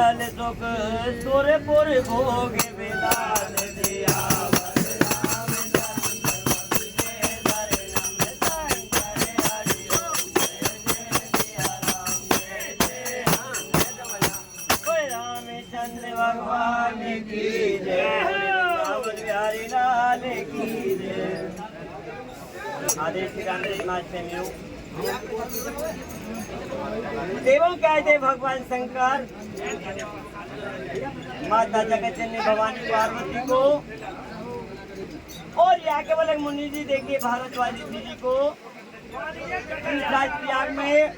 दयाल सुख सुरपुर भोग विलास दिया रामचंद्र भगवान की जय बिहारी लाल की जय। आदेश देवों कहते भगवान शंकर माता जगतजननी भवानी पार्वती को और यहाँ के वाले मुनि जी देखिए भारतवासी जी को राजप्रयाग में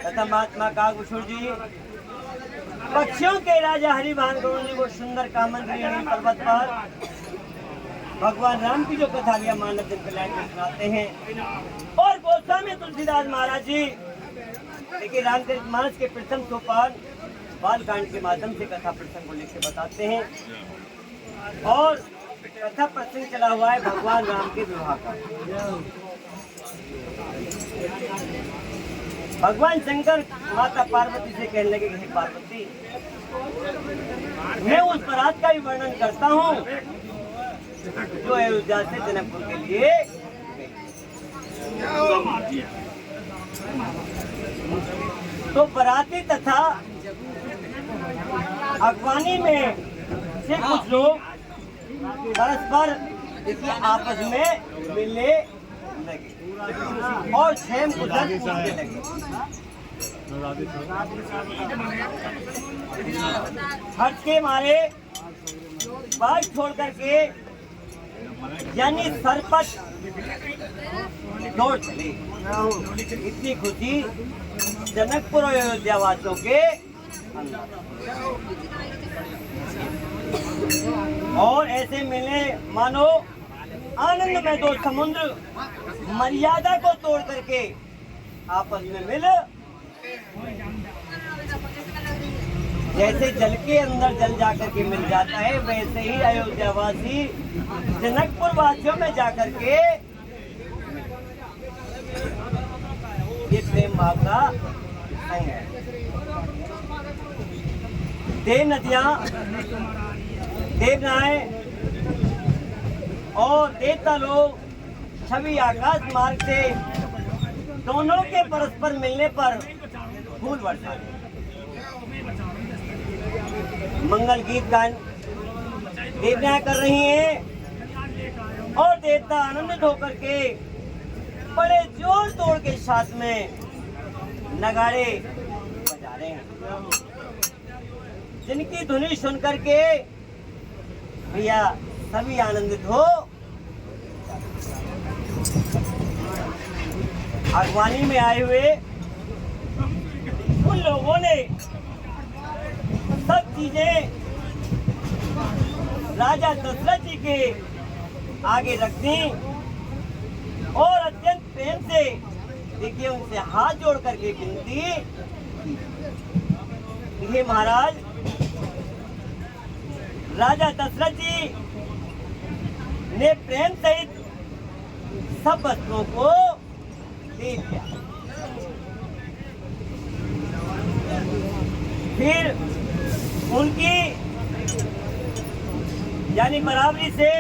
तथा महात्मा कागभूषण जी पक्षियों के राजा हरिभान गौर जी को सुंदर कामंत्री पर्वत पर भगवान राम की जो कथा लिया मानव जन कल्याण में सुनाते हैं। और गोस्वामी तुलसीदास महाराज जी देखिए रामचरितमानस के प्रथम सोपान बालकांड के माध्यम से कथा प्रसंग को लेकर बताते हैं। और कथा प्रसंग चला हुआ है भगवान राम के विवाह का। भगवान शंकर माता पार्वती से कहने लगे कि पार्वती मैं उस परात का भी वर्णन करता हूँ जो अयोध्या से जनकपुर के लिए तो बराती तथा अगवानी में से कुछ लोग परस्पर आपस में मिलने लगे और क्षेम कुशल पूछने लगे। हर्ष के मारे बात छोड़ करके यानी सरपट दौड़ चली। इतनी खुशी जनकपुर और अयोध्या वासियों के और ऐसे मिले मानो आनंद में दो समुद्र मर्यादा को तोड़ करके आपस में मिल जैसे जल के अंदर जल जाकर के मिल जाता है वैसे ही अयोध्यावासी जनकपुर वासियों में जाकर के ये प्रेम भाव का संग है। देव नदियां देवनाएं और देवता लोग छवि आकाश मार्ग से दोनों के परस्पर मिलने पर फूल बरसाते मंगल गीत गान देवनाएं कर रही हैं और देवता आनंदित होकर के बड़े जोर तोड़ के साथ में नगाड़े बजा रहे हैं जिनकी धुनी सुन करके भैया सभी आनंदित हो। अगवानी में आए हुए उन लोगों ने सब चीजें राजा दशरथ जी के आगे रख दी और अत्यंत प्रेम से देखिए उनसे हाथ जोड़ करके विनती देखिए महाराज राजा दशरथ जी ने प्रेम सहित सब वस्तुओं को दे दिया। फिर उनकी यानी बराबरी से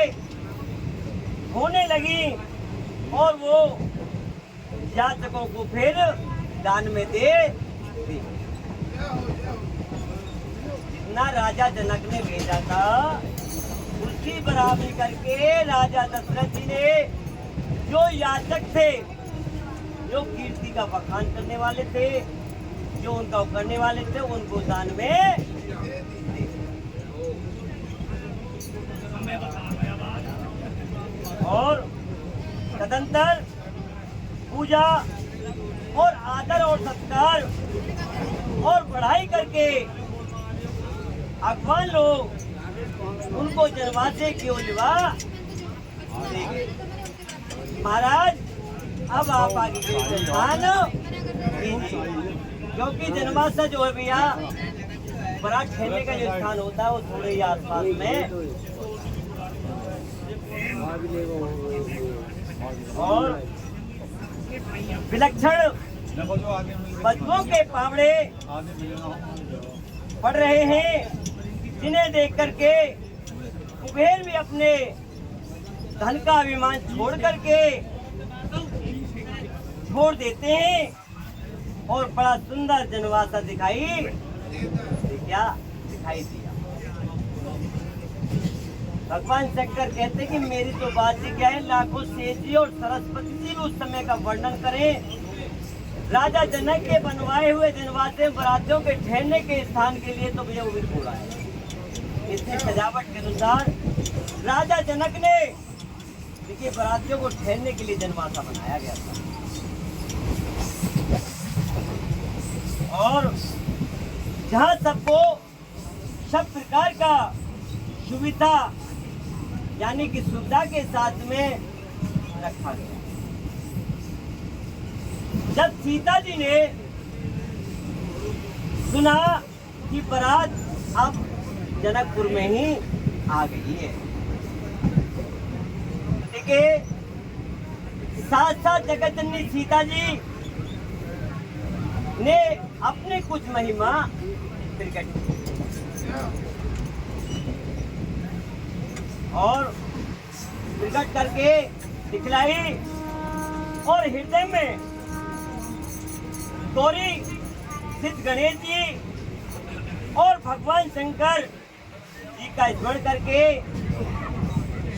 होने लगी और वो याचकों को फिर दान में दे दी। जितना राजा जनक ने भेजा था उसकी बराबरी करके राजा दशरथ जी ने जो याचक थे जो कीर्ति का बखान करने वाले थे जो उनका करने वाले थे उनको दान में और तदंतर पूजा और आदर और सत्कार और बढ़ाई करके अगवान लोग उनको जनवासे की ओलिवा महाराज अब आप आगे के स्थान क्योंकि जनवासा जो है भैया बरात खेलने का जो स्थान होता है वो थोड़े ही आसपास में और विलक्षण बदबू के पावड़े पड़ रहे हैं, जिन्हें देख करके कुबेर भी अपने धन का अभिमान छोड़ देते हैं और बड़ा सुंदर जनवासा दिखाई दिया। भगवान शंकर कहते कि मेरी तो बात ही क्या है, लाखों सेठ जी और सरस्वती जी भी उस समय का वर्णन करें। राजा जनक के बनवाए हुए जनवासे बरातियों के ठहरने के स्थान के लिए तो भैया वो भी थोड़ा है। इसकी सजावट के अनुसार राजा जनक ने देखिए बरातियों को ठहरने के लिए जनवासा बनाया गया था। और जहाँ सबको सब प्रकार का सुविधा यानी कि सुविधा के साथ में रखा गया। जब सीता जी ने सुना कि बारात अब जनकपुर में ही आ गई है, देखिए साथ साथ जगत जननी सीता जी ने अपने कुछ महिमा प्रकट की और प्रकट करके दिखलाई और हृदय में गौरी सिद्ध गणेश जी और भगवान शंकर जी का स्मरण करके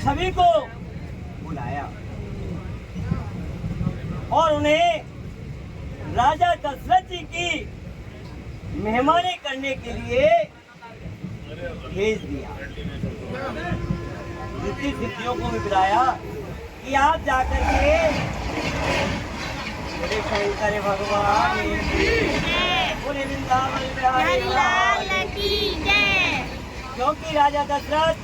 सभी को बुलाया और उन्हें राजा दशरथ जी की मेहमानी करने के लिए भेज दिया। रिद्धि सिद्धियों को भी बुलाया कि आप जाकर के बोले शंकर भगवान बोले वृंदावन बिहारी लाल की जय। क्योंकि राजा दशरथ